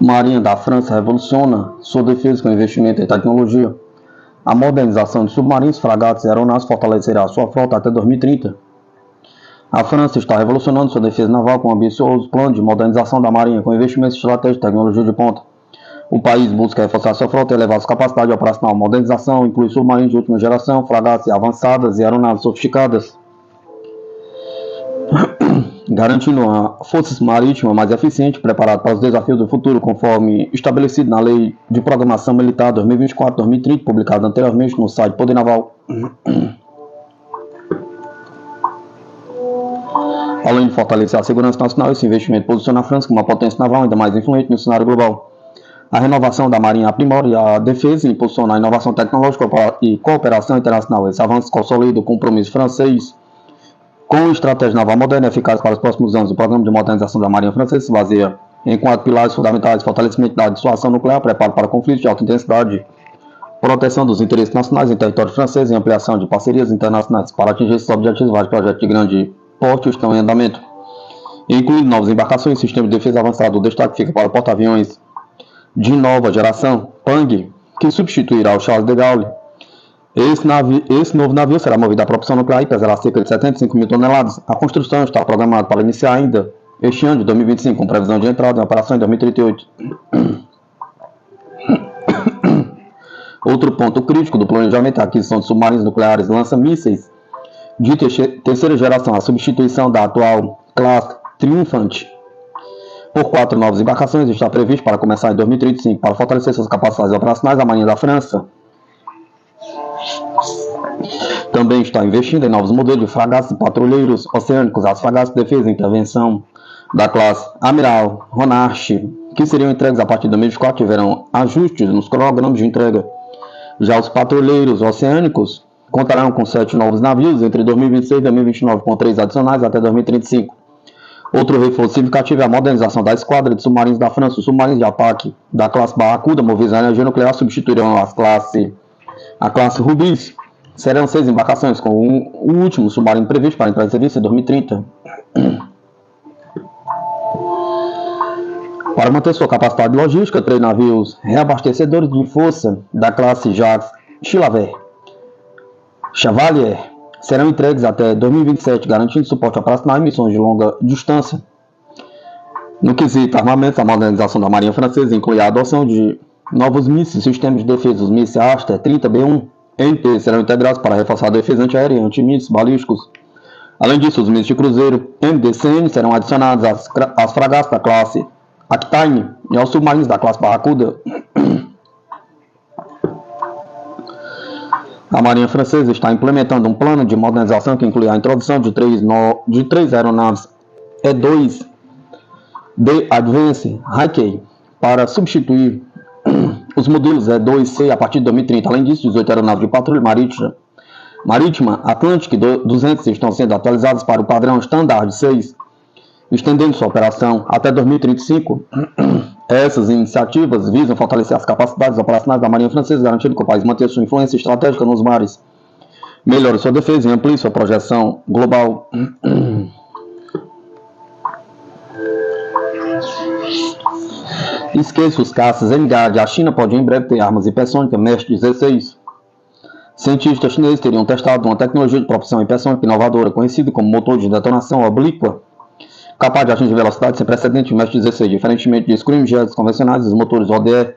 Marinha da França revoluciona sua defesa com investimento em tecnologia. A modernização de submarinos, fragatas e aeronaves fortalecerá sua frota até 2030. A França está revolucionando sua defesa naval com um ambicioso plano de modernização da Marinha com investimentos estratégicos e tecnologia de ponta. O país busca reforçar sua frota e elevar sua capacidade operacional. Modernização inclui submarinos de última geração, fragatas avançadas e aeronaves sofisticadas, garantindo uma força marítima mais eficiente, preparada para os desafios do futuro, conforme estabelecido na Lei de Programação Militar 2024-2030, publicada anteriormente no site Poder Naval. Além de fortalecer a segurança nacional, esse investimento posiciona a França como uma potência naval ainda mais influente no cenário global. A renovação da Marinha aprimora a defesa e impulsiona a inovação tecnológica e cooperação internacional. Esse avanço consolida o compromisso francês com estratégia naval moderna e eficaz para os próximos anos. O programa de modernização da Marinha Francesa se baseia em 4 pilares fundamentais: fortalecimento da dissuasão nuclear, preparo para conflitos de alta intensidade, proteção dos interesses nacionais em território francês e ampliação de parcerias internacionais. Para atingir esses objetivos, vários projetos de grande porte estão em andamento, incluindo novas embarcações e sistemas de defesa avançado. O destaque fica para o porta-aviões de nova geração, PANG, que substituirá o Charles de Gaulle. Esse novo navio será movido a propulsão nuclear e pesará cerca de 75 mil toneladas. A construção está programada para iniciar ainda este ano de 2025, com previsão de entrada em operação em 2038. Outro ponto crítico do planejamento é a aquisição de submarinos nucleares lança-mísseis de terceira geração, a substituição da atual classe Triunfant por 4 novas embarcações está previsto para começar em 2035. Para fortalecer suas capacidades operacionais, a Marinha da França também está investindo em novos modelos de fragatas e patrulheiros oceânicos. As fragatas de defesa e intervenção da classe Amiral Ronarch, que seriam entregues a partir de 2024, tiverão ajustes nos cronogramas de entrega. Já os patrulheiros oceânicos contarão com 7 novos navios entre 2026 e 2029, com 3 adicionais até 2035. Outro reforço significativo é a modernização da esquadra de submarinos da França. Os submarinos de ataque da classe Barracuda, movidos a energia nuclear, substituirão a classe Rubis. Serão 6 embarcações, com o último submarino previsto para entrar em serviço em 2030. Para manter sua capacidade logística, 3 navios reabastecedores de força da classe Jacques Chevalier serão entregues até 2027, garantindo suporte operacional em missões de longa distância. No quesito armamento, a modernização da Marinha Francesa inclui a adoção de novos mísseis e sistemas de defesa. Os mísseis Aster 30B1 NT serão integrados para reforçar a defesa antiaérea e antimísseis balísticos. Além disso, os mísseis de cruzeiro MDCN serão adicionados às fragatas da classe Aquitaine e aos submarinos da classe Barracuda. A Marinha Francesa está implementando um plano de modernização que inclui a introdução de 3 aeronaves E-2D Advance Hawkei para substituir os modelos E-2C a partir de 2030. Além disso, 18 aeronaves de patrulha marítima Atlantic 200 estão sendo atualizadas para o padrão Standard 6, estendendo sua operação até 2035. Essas iniciativas visam fortalecer as capacidades operacionais da Marinha Francesa, garantindo que o país mantenha sua influência estratégica nos mares, melhore sua defesa e amplie sua projeção global. Esqueça os caças Engard. A China pode em breve ter armas hipersônicas Mestre-16. Cientistas chineses teriam testado uma tecnologia de propulsão hipersônica inovadora, conhecida como motor de detonação oblíqua, capaz de atingir velocidade sem precedente de Mestre-16. Diferentemente de scramjets convencionais, os motores ODE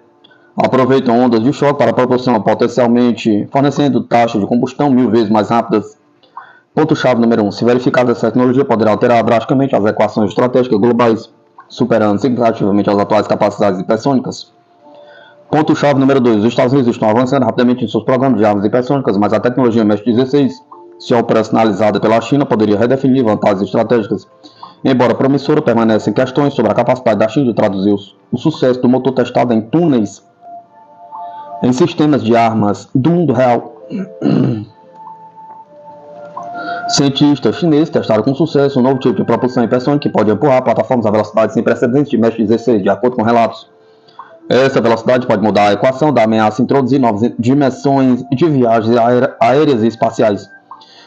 aproveitam ondas de choque para propulsão, potencialmente fornecendo taxas de combustão 1000 vezes mais rápidas. Ponto-chave número 1. Se verificada, essa tecnologia poderá alterar drasticamente as equações estratégicas globais, superando significativamente as atuais capacidades hipersônicas. Ponto-chave número 2. Os Estados Unidos estão avançando rapidamente em seus programas de armas hipersônicas, mas a tecnologia Mestre-16, se operacionalizada pela China, poderia redefinir vantagens estratégicas. Embora promissora, permanecem questões sobre a capacidade da China de traduzir o sucesso do motor testado em túneis em sistemas de armas do mundo real. Cientistas chineses testaram com sucesso um novo tipo de propulsão hipersônica que pode empurrar plataformas a velocidade sem precedentes de Mestre-16, de acordo com relatos. Essa velocidade pode mudar a equação da ameaça e introduzir novas dimensões de viagens aéreas e espaciais.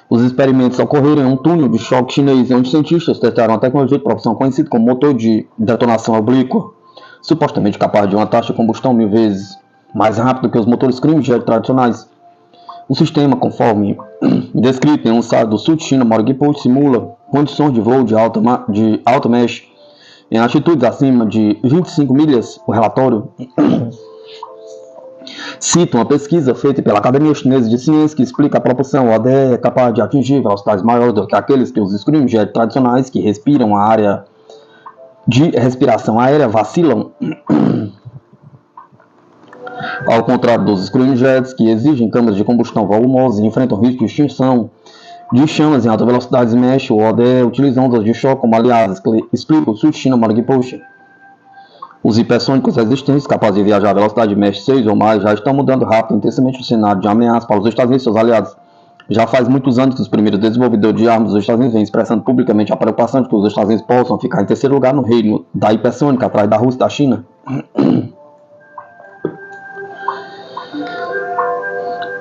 Os experimentos ocorreram em um túnel de choque chinês, onde cientistas testaram a tecnologia de propulsão conhecida como motor de detonação oblíqua. supostamente capaz de uma taxa de combustão 1000 vezes mais rápida que os motores scramjet tradicionais. O sistema, conforme descrito em um site do Sul China Morning Post, simula condições de voo de alta mesh em altitudes acima de 25 milhas. O relatório cita uma pesquisa feita pela Academia Chinesa de Ciências que explica a proporção ODE é capaz de atingir velocidades maiores do que aqueles que os scramjet tradicionais que respiram a área de respiração aérea vacilam. Ao contrário dos scramjets, que exigem câmaras de combustão volumosas e enfrentam risco de extinção de chamas em alta velocidade mesh, o ODE utiliza ondas de choque como aliadas, explica o Sul China Morning Post. Os hipersônicos existentes, capazes de viajar a velocidade mesh 6 ou mais, já estão mudando rápido e intensamente o cenário de ameaça para os Estados Unidos e seus aliados. Já faz muitos anos que os primeiros desenvolvedores de armas dos Estados Unidos vêm expressando publicamente a preocupação de que os Estados Unidos possam ficar em terceiro lugar no reino da hipersônica, atrás da Rússia e da China.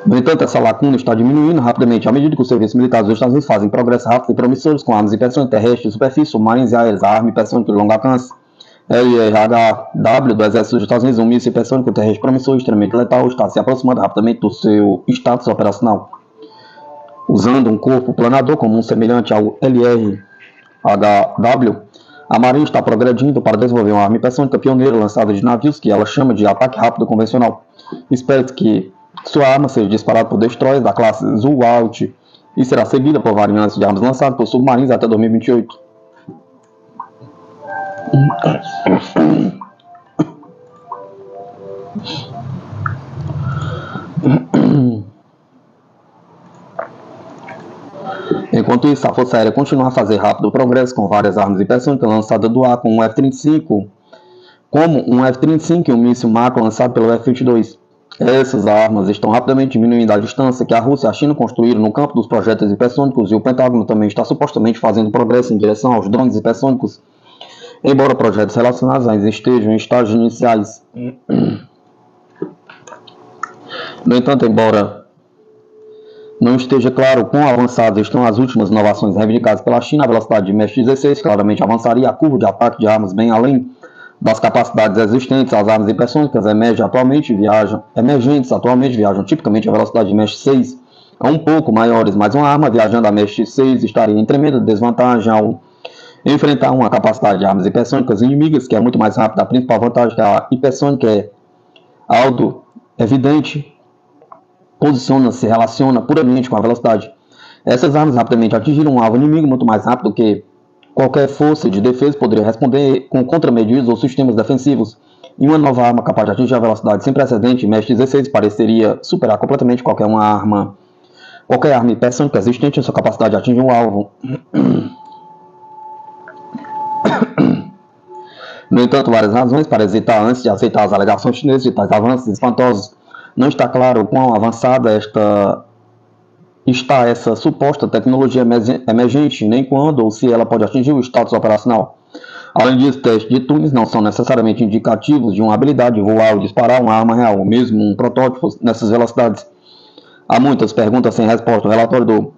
No entanto, essa lacuna está diminuindo rapidamente à medida que os serviços militares dos Estados Unidos fazem progressos rápidos e promissores com armas hipersônicas terrestres de superfície, submarinas e aéreas. A arma hipersônica de longo alcance LRHW do Exército dos Estados Unidos, um míssil hipersônico terrestre promissor e extremamente letal, está se aproximando rapidamente do seu status operacional. Usando um corpo planador comum semelhante ao LRHW, a Marinha está progredindo para desenvolver uma arma hipersônica pioneira lançada de navios que ela chama de ataque rápido convencional. Espera-se que sua arma seja disparada por destroyers da classe Zhualt e será seguida por variantes de armas lançadas por submarinos até 2028. Enquanto isso, a Força Aérea continua a fazer rápido progresso com várias armas hipersônicas lançadas do ar como um F-35 e um míssil Mako lançado pelo F-22. Essas armas estão rapidamente diminuindo a distância que a Rússia e a China construíram no campo dos projetos hipersônicos, e o Pentágono também está supostamente fazendo progresso em direção aos drones hipersônicos, embora projetos relacionados a eles estejam em estágios iniciais. No entanto, embora não esteja claro quão avançadas estão as últimas inovações reivindicadas pela China, a velocidade de Mesh 16 claramente avançaria a curva de ataque de armas bem além das capacidades existentes. As armas hipersônicas emergentes atualmente viajam tipicamente a velocidade de Mesh 6 a um pouco maiores, mas uma arma viajando a Mesh 6 estaria em tremenda desvantagem ao enfrentar uma capacidade de armas hipersônicas inimigas que é muito mais rápida. A principal vantagem que a hipersônica é auto-evidente, se relaciona puramente com a velocidade. Essas armas rapidamente atingiram um alvo inimigo muito mais rápido que qualquer força de defesa poderia responder com contramedidas ou sistemas defensivos. E uma nova arma capaz de atingir a velocidade sem precedente, Mesh 16, pareceria superar completamente qualquer arma hipersônica existente em sua capacidade de atingir um alvo. No entanto, várias razões para hesitar antes de aceitar as alegações chinesas de tais avanços espantosos. Não está claro quão avançada está essa suposta tecnologia emergente, nem quando ou se ela pode atingir o status operacional. Além disso, testes de túneis não são necessariamente indicativos de uma habilidade de voar ou disparar uma arma real, ou mesmo um protótipo nessas velocidades. Há muitas perguntas sem resposta. O relatório do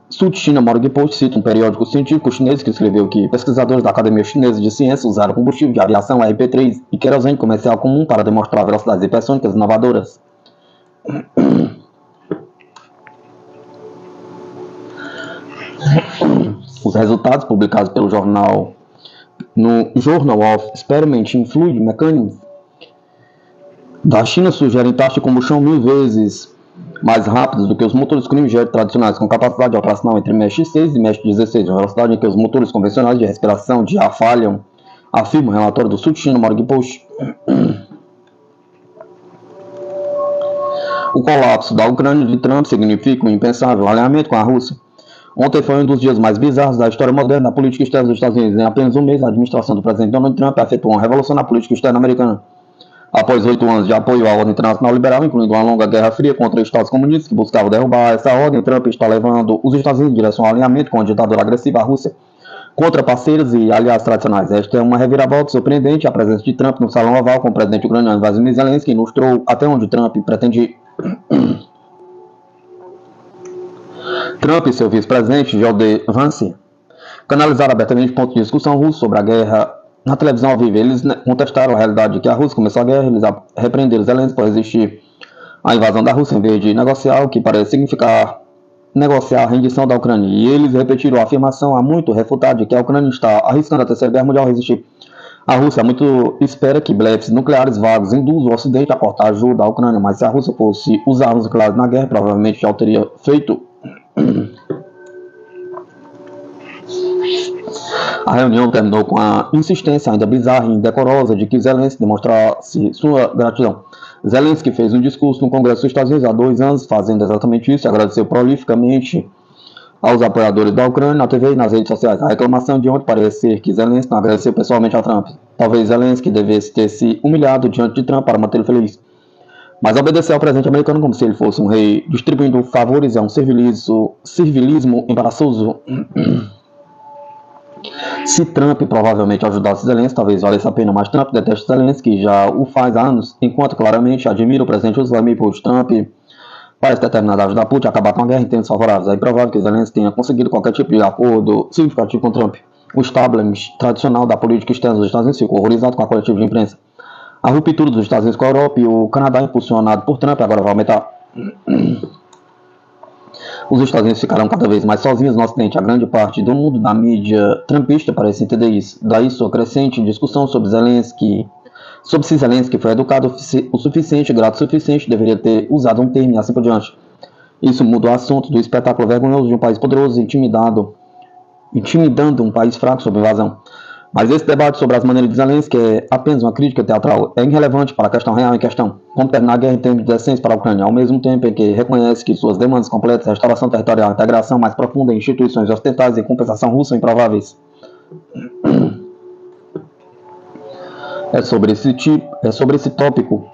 Sul China Morning Post cita um periódico científico chinês que escreveu que pesquisadores da Academia Chinesa de Ciências usaram combustível de aviação RP-3 e querosene comercial comum para demonstrar velocidades hipersônicas inovadoras. Os resultados publicados pelo jornal of Experiment in Fluid Mechanics da China sugerem taxas de combustão 1000 vezes mais rápidas do que os motores scramjet tradicionais, com capacidade operacional entre Mesh 6 e Mesh 16, a velocidade em que os motores convencionais de respiração de ar falham, afirma o relatório do Sul China Morning Post. O colapso da Ucrânia de Trump significa um impensável alinhamento com a Rússia. Ontem foi um dos dias mais bizarros da história moderna da política externa dos Estados Unidos. Em apenas um mês, a administração do presidente Donald Trump efetuou uma revolução na política externa americana. Após 8 anos de apoio à ordem internacional liberal, incluindo uma longa guerra fria contra Estados comunistas que buscavam derrubar essa ordem, Trump está levando os Estados Unidos em direção ao alinhamento com a ditadura agressiva, a Rússia, contra parceiros e aliados tradicionais. Esta é uma reviravolta surpreendente. A presença de Trump no Salão Oval com o presidente ucraniano Vladimir Zelensky mostrou até onde Trump pretende ir. Trump e seu vice-presidente, J.D. Vance, canalizaram abertamente pontos de discussão russos sobre a guerra na televisão ao vivo, eles contestaram a realidade de que a Rússia começou a guerra, eles repreenderam Zelensky por resistir à invasão da Rússia em vez de negociar, o que parece significar negociar a rendição da Ucrânia. E eles repetiram a afirmação há muito refutada de que a Ucrânia está arriscando a Terceira Guerra Mundial a resistir. A Rússia muito espera que blefes nucleares vagos induzam o Ocidente a cortar ajuda à Ucrânia, mas se a Rússia fosse usar os nucleares na guerra, provavelmente já o teria feito. A reunião terminou com a insistência ainda bizarra e indecorosa de que Zelensky demonstrasse sua gratidão. Zelensky fez um discurso no Congresso dos Estados Unidos há 2 anos, fazendo exatamente isso, e agradeceu prolificamente aos apoiadores da Ucrânia na TV e nas redes sociais. A reclamação de ontem parece ser que Zelensky não agradeceu pessoalmente a Trump. Talvez Zelensky devesse ter se humilhado diante de Trump para mantê-lo feliz. Mas obedeceu ao presidente americano como se ele fosse um rei, distribuindo favores é um servilismo embaraçoso. Se Trump provavelmente ajudasse Zelensky, talvez valesse a pena, mas Trump detesta Zelensky, que já o faz há anos, enquanto claramente admira o presidente Vladimir Putin. Trump parece determinado a ajudar Putin a acabar com a guerra em tempos favoráveis. É improvável que Zelensky tenha conseguido qualquer tipo de acordo significativo com Trump. O establishment tradicional da política externa dos Estados Unidos ficou horrorizado com a coletiva de imprensa. A ruptura dos Estados Unidos com a Europa e o Canadá, impulsionado por Trump, agora vai aumentar. Os Estados Unidos ficarão cada vez mais sozinhos no Ocidente. A grande parte do mundo da mídia trumpista parece entender isso. Daí sua crescente discussão sobre se Zelensky foi educado o suficiente, grato o suficiente, deveria ter usado um termo e assim por diante. Isso muda o assunto do espetáculo vergonhoso de um país poderoso intimidando um país fraco sob invasão. Mas esse debate sobre as maneiras de Zelensky é apenas uma crítica teatral, é irrelevante para a questão real em questão. Como terminar a guerra em termos de decência para a Ucrânia, ao mesmo tempo em que reconhece que suas demandas completas, restauração territorial, integração mais profunda em instituições ocidentais e compensação russa são improváveis. É sobre esse tópico.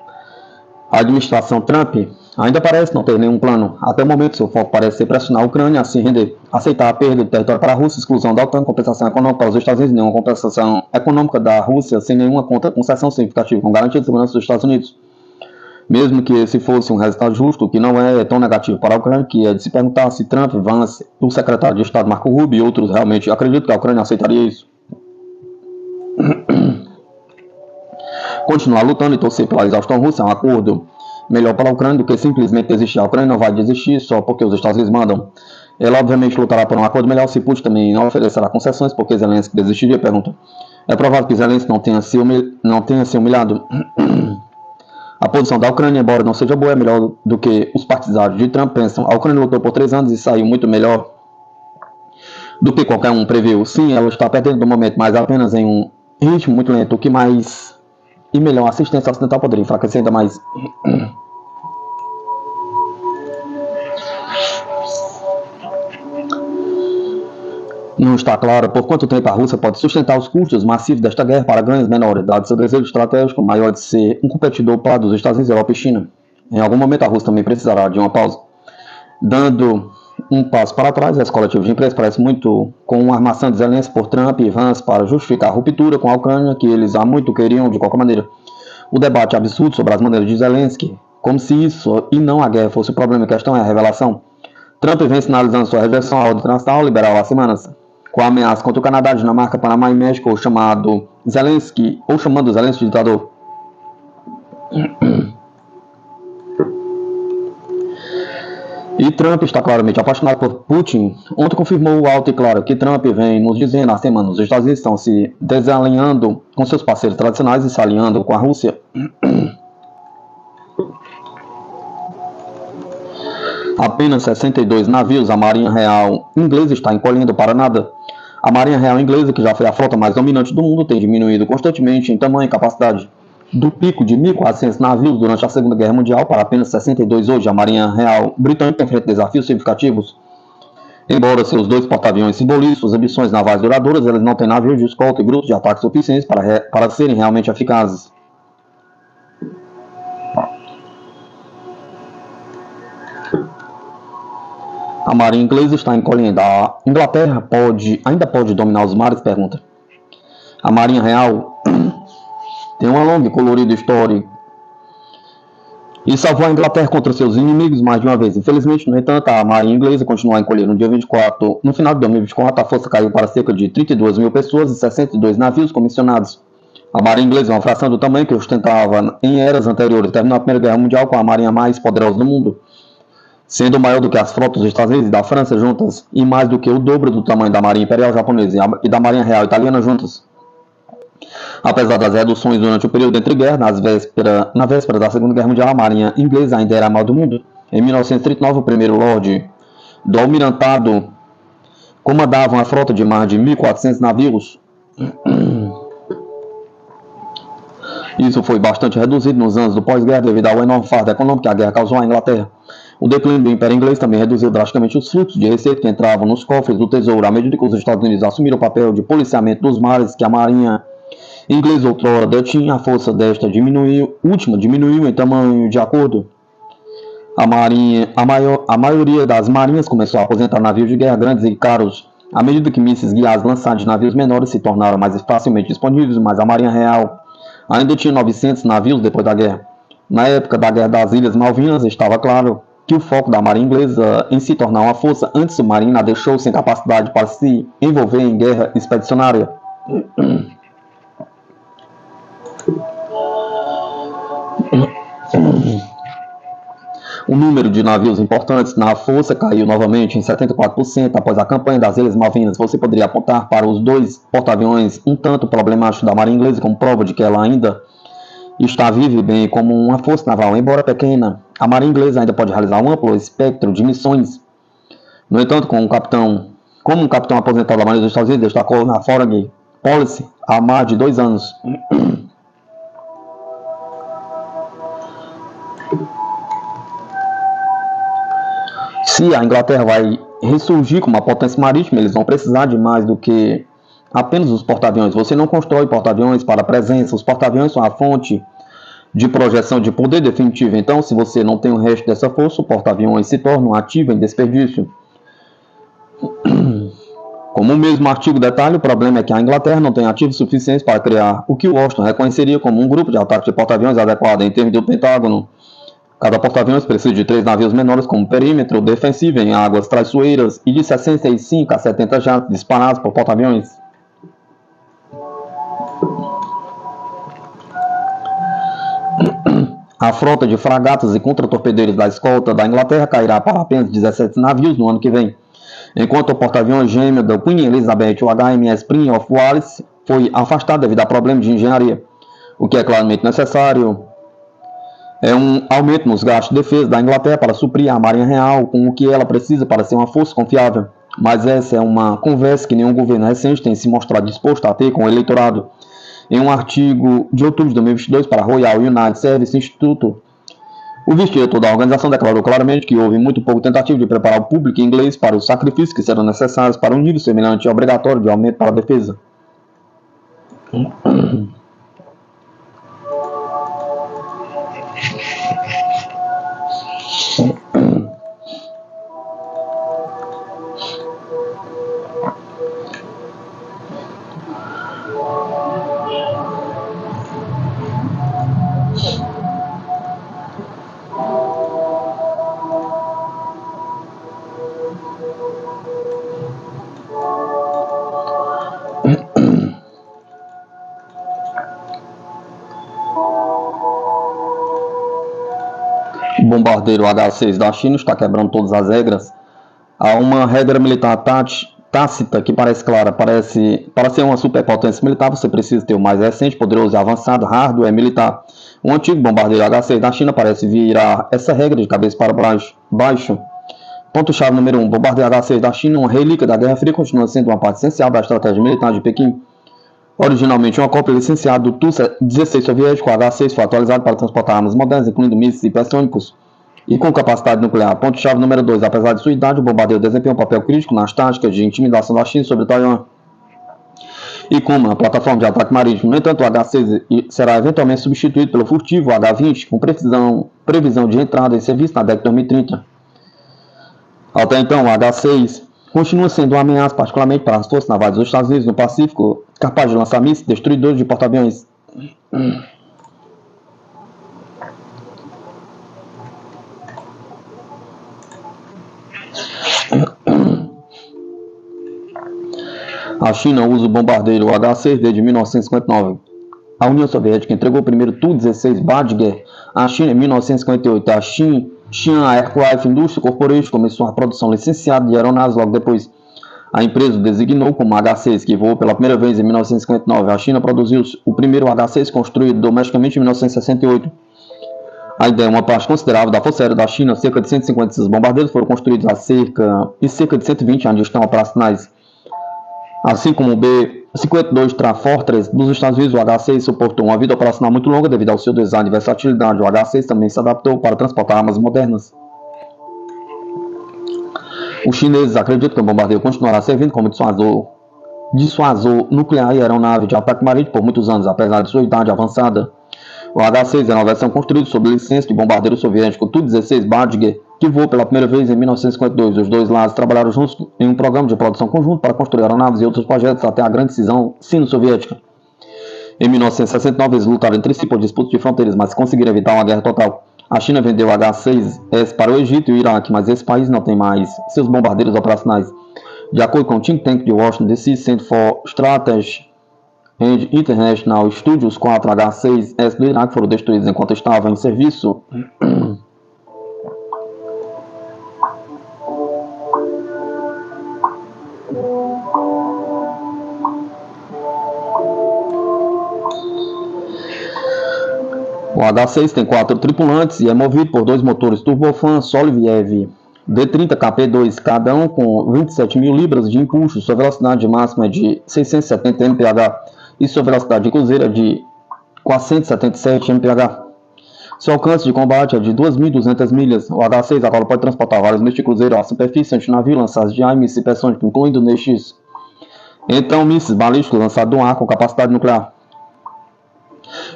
A administração Trump ainda parece não ter nenhum plano. Até o momento, seu foco parece ser pressionar a Ucrânia a se render, aceitar a perda de território para a Rússia, exclusão da OTAN, compensação econômica para os Estados Unidos, nenhuma compensação econômica da Rússia sem nenhuma concessão significativa, com garantia de segurança dos Estados Unidos. Mesmo que esse fosse um resultado justo, que não é tão negativo para a Ucrânia, que é de se perguntar se Trump, Vance, o secretário de Estado Marco Rubio e outros realmente acreditam que a Ucrânia aceitaria isso. Continuar lutando e torcer pela exaustão russa é um acordo melhor para a Ucrânia do que simplesmente desistir. A Ucrânia não vai desistir só porque os Estados Unidos mandam. Ela obviamente lutará por um acordo melhor se Putin também não oferecerá concessões, porque Zelensky desistiria, pergunta. É provável que Zelensky não tenha se humilhado. A posição da Ucrânia, embora não seja boa, é melhor do que os partidários de Trump pensam. A Ucrânia lutou por 3 anos e saiu muito melhor do que qualquer um previu. Sim, ela está perdendo no momento, mas apenas em um ritmo muito lento, o que mais e melhor assistência ocidental poderia enfraquecer ainda mais. Não está claro por quanto tempo a Rússia pode sustentar os custos massivos desta guerra para ganhos menores, dado seu desejo estratégico maior de ser um competidor para dos Estados Unidos, Europa e China. Em algum momento a Rússia também precisará de uma pausa. Dando um passo para trás, esse coletivo de imprensa parece muito com uma armação de Zelensky por Trump e Vance para justificar a ruptura com a Ucrânia, que eles há muito queriam de qualquer maneira. O debate absurdo sobre as maneiras de Zelensky, como se isso e não a guerra fosse o problema em questão, é a revelação. Trump vem sinalizando sua rejeição à ordem internacional liberal há semanas, com a ameaça contra o Canadá, Dinamarca, Panamá e México, ou chamando Zelensky de ditador. E Trump está claramente apaixonado por Putin. Ontem confirmou alto e claro que Trump vem nos dizendo há semanas os Estados Unidos estão se desalinhando com seus parceiros tradicionais e se alinhando com a Rússia. Apenas 62 navios, a Marinha Real inglesa está encolhendo para nada. A Marinha Real inglesa, que já foi a frota mais dominante do mundo, tem diminuído constantemente em tamanho e capacidade. Do pico de 1.400 navios durante a Segunda Guerra Mundial para apenas 62 hoje, a Marinha Real Britânica enfrenta desafios significativos. Embora seus 2 porta-aviões simbolizem suas ambições navais duradouras, eles não têm navios de escolta e grupos de ataque suficientes para serem realmente eficazes. A Marinha inglesa está encolhendo. A Inglaterra ainda pode dominar os mares? Pergunta. A Marinha Real tem uma longa e colorida história e salvou a Inglaterra contra seus inimigos mais de uma vez. Infelizmente, no entanto, a marinha inglesa continuou a encolher. No dia 24, no final de 2024, a força caiu para cerca de 32 mil pessoas e 62 navios comissionados. A marinha inglesa é uma fração do tamanho que ostentava em eras anteriores. Terminou a Primeira Guerra Mundial com a marinha mais poderosa do mundo, sendo maior do que as frotas dos Estados Unidos e da França juntas, e mais do que o dobro do tamanho da marinha imperial japonesa e da marinha real italiana juntas. Apesar das reduções durante o período entre guerras, na véspera da Segunda Guerra Mundial, a marinha inglesa ainda era a maior do mundo. Em 1939, o primeiro Lorde do Almirantado comandava uma frota de mais de 1.400 navios. Isso foi bastante reduzido nos anos do pós-guerra devido ao enorme fardo econômico que a guerra causou à Inglaterra. O declínio do Império Inglês também reduziu drasticamente os fluxos de receita que entravam nos cofres do Tesouro à medida que os Estados Unidos assumiram o papel de policiamento dos mares que a marinha inglesa outrora detinha. A força desta diminuiu em tamanho de acordo. A maioria das marinhas começou a aposentar navios de guerra grandes e caros à medida que mísseis guiados lançados de navios menores se tornaram mais facilmente disponíveis, mas a marinha real ainda tinha 900 navios depois da guerra. Na época da Guerra das Ilhas Malvinas, estava claro que o foco da marinha inglesa em se tornar uma força antissubmarina a deixou sem capacidade para se envolver em guerra expedicionária. O número de navios importantes na força caiu novamente em 74% após a campanha das Ilhas Malvinas. Você poderia apontar para os 2 porta-aviões um tanto problemáticos da marinha inglesa como prova de que ela ainda está viva e bem como uma força naval. Embora pequena, a marinha inglesa ainda pode realizar um amplo espectro de missões. No entanto, como um capitão aposentado da marinha dos Estados Unidos destacou na Foreign Policy há mais de 2 anos. Se a Inglaterra vai ressurgir como uma potência marítima, eles vão precisar de mais do que apenas os porta-aviões. Você não constrói porta-aviões para presença. Os porta-aviões são a fonte de projeção de poder definitivo. Então, se você não tem o resto dessa força, o porta-aviões se torna um ativo em desperdício. Como o mesmo artigo detalha, o problema é que a Inglaterra não tem ativos suficientes para criar o que Washington reconheceria como um grupo de ataque de porta-aviões adequado em termos do Pentágono. Cada porta-aviões precisa de 3 navios menores como perímetro defensivo em águas traiçoeiras e de 65 a 70 jatos disparados por porta-aviões. A frota de fragatas e contratorpedeiros da escolta da Inglaterra cairá para apenas 17 navios no ano que vem, enquanto o porta-aviões gêmeo da Queen Elizabeth, o HMS Prince of Wales, foi afastado devido a problemas de engenharia. O que é claramente necessário é um aumento nos gastos de defesa da Inglaterra para suprir a marinha real com o que ela precisa para ser uma força confiável. Mas essa é uma conversa que nenhum governo recente tem se mostrado disposto a ter com o eleitorado. Em um artigo de outubro de 2022 para a Royal United Service Institute, o vice-diretor da organização declarou claramente que houve muito pouco tentativa de preparar o público inglês para os sacrifícios que serão necessários para um nível semelhante e obrigatório de aumento para a defesa. O bombardeiro H-6 da China está quebrando todas as regras. Há uma regra militar tácita que parece clara. Para ser uma superpotência militar, você precisa ter o mais recente, poderoso e avançado hardware militar. O antigo bombardeiro H-6 da China parece virar essa regra de cabeça para baixo. Ponto-chave número 1. Bombardeiro H-6 da China, uma relíquia da Guerra Fria, continua sendo uma parte essencial da estratégia militar de Pequim. Originalmente uma cópia licenciada do Tu-16 soviético, o H-6 foi atualizado para transportar armas modernas, incluindo mísseis hipersônicos e com capacidade nuclear. Ponto-chave número 2. Apesar de sua idade, o bombardeiro desempenha um papel crítico nas táticas de intimidação da China sobre Taiwan e como uma plataforma de ataque marítimo. No entanto, o H-6 será eventualmente substituído pelo furtivo H-20, com previsão de entrada em serviço na década de 2030. Até então, o H-6 continua sendo uma ameaça, particularmente para as forças navais dos Estados Unidos no Pacífico, capaz de lançar mísseis destruidores de porta-aviões. A China usa o bombardeiro H-6 desde 1959. A União Soviética entregou o primeiro Tu-16 Badger à China em 1958. A Xi'an Aircraft Industry Corporation começou a produção licenciada de aeronaves logo depois. A empresa o designou como H-6, que voou pela primeira vez em 1959. A China produziu o primeiro H-6 construído domesticamente em 1968. A ideia é uma parte considerável da Força Aérea da China. Cerca de 156 bombardeiros foram construídos cerca de 120 ainda estão operacionais. Assim como o B-52 Fortress dos Estados Unidos, o H-6 suportou uma vida operacional muito longa devido ao seu design e versatilidade. O H-6 também se adaptou para transportar armas modernas. Os chineses acreditam que o bombardeiro continuará servindo como dissuasor nuclear e aeronave de ataque marítimo por muitos anos, apesar de sua idade avançada. O H-6 é uma versão construída sob licença de bombardeiro soviético Tu-16 Badger, que voou pela primeira vez em 1952. Os dois lados trabalharam juntos em um programa de produção conjunto para construir aeronaves e outros projetos até a grande cisão sino-soviética. Em 1969, eles lutaram entre si por disputas de fronteiras, mas conseguiram evitar uma guerra total. A China vendeu o H-6S para o Egito e o Iraque, mas esse país não tem mais seus bombardeiros operacionais. De acordo com o think tank de Washington DC, Center for Strategy and International Studies, os 4 H-6S do Iraque foram destruídos enquanto estavam em serviço. O H-6 tem 4 tripulantes e é movido por 2 motores turbofan Soloviev D30 KP2, cada um com 27.000 libras de impulso. Sua velocidade máxima é de 670 mph e sua velocidade de cruzeiro é de 477 mph. Seu alcance de combate é de 2.200 milhas. O H-6 agora pode transportar vários mísseis de cruzeiro à superfície, antinavio, lançados de ar e mísseis hipersônicos, incluindo NX. Então, mísseis balísticos lançados do ar com capacidade nuclear.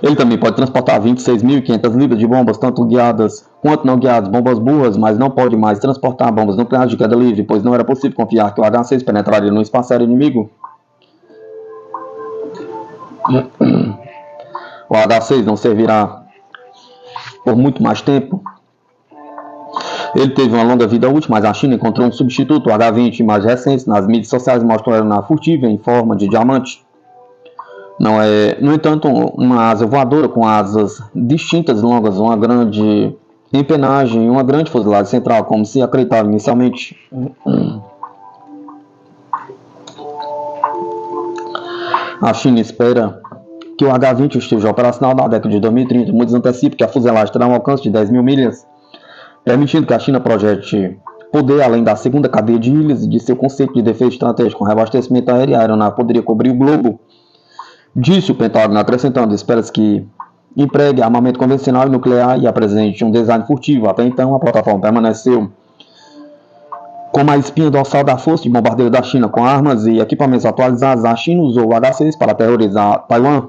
Ele também pode transportar 26.500 libras de bombas, tanto guiadas quanto não guiadas, bombas burras, mas não pode mais transportar bombas nucleares de queda livre, pois não era possível confiar que o H-6 penetraria no espaço aéreo inimigo. O H-6 não servirá por muito mais tempo. Ele teve uma longa vida útil, mas a China encontrou um substituto, o H-20, mais recente. Nas mídias sociais mostram ela na furtiva em forma de diamante. Não é, no entanto, uma asa voadora com asas distintas longas, uma grande empenagem e uma grande fuselagem central, como se acreditava inicialmente. A China espera que o H-20 esteja operacional na década de 2030. Muitos antecipam que a fuselagem terá um alcance de 10.000 milhas, permitindo que a China projete poder além da segunda cadeia de ilhas e de seu conceito de defesa estratégica. Com reabastecimento aéreo, a aeronave poderia cobrir o globo. Disse o Pentágono, acrescentando: espera-se que empregue armamento convencional e nuclear e apresente um design furtivo. Até então, a plataforma permaneceu como a espinha dorsal da força de bombardeiro da China. Com armas e equipamentos atualizados, a China usou o H-6 para aterrorizar Taiwan.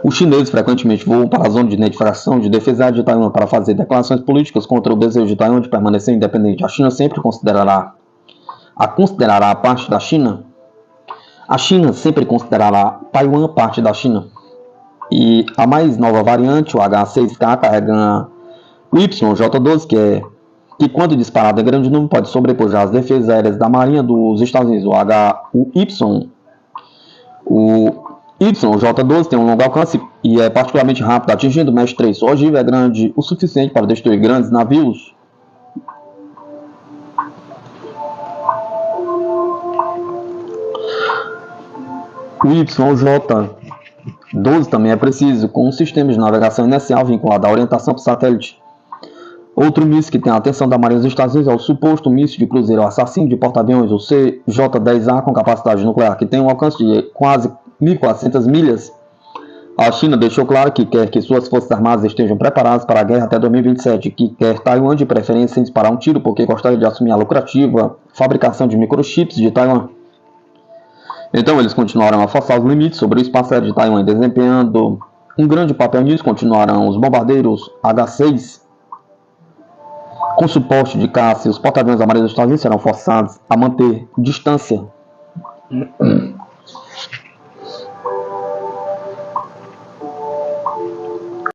Os chineses frequentemente voam para a zona de identificação de defesa de Taiwan para fazer declarações políticas contra o desejo de Taiwan de permanecer independente. A China sempre considerará a parte da China. A China sempre considerará Taiwan parte da China. E a mais nova variante, o H-6K, carrega o YJ-12, que quando disparado em grande número pode sobrepujar as defesas aéreas da Marinha dos Estados Unidos. O YJ-12 tem um longo alcance e é particularmente rápido, atingindo o Mach 3. Sua ogiva é grande o suficiente para destruir grandes navios. O YJ-12 também é preciso, com um sistema de navegação inercial vinculado à orientação por satélite. Outro míssil que tem a atenção da Marinha dos Estados Unidos é o suposto míssil de cruzeiro assassino de porta-aviões, o CJ-10A, com capacidade nuclear, que tem um alcance de quase 1.400 milhas. A China deixou claro que quer que suas forças armadas estejam preparadas para a guerra até 2027, que quer Taiwan de preferência sem disparar um tiro, porque gostaria de assumir a lucrativa fabricação de microchips de Taiwan. Então eles continuarão a forçar os limites sobre o espaço aéreo de Taiwan, desempenhando um grande papel nisso. Continuarão os bombardeiros H-6 com suporte de caça e os porta-aviões da Marinha dos Estados Unidos serão forçados a manter distância.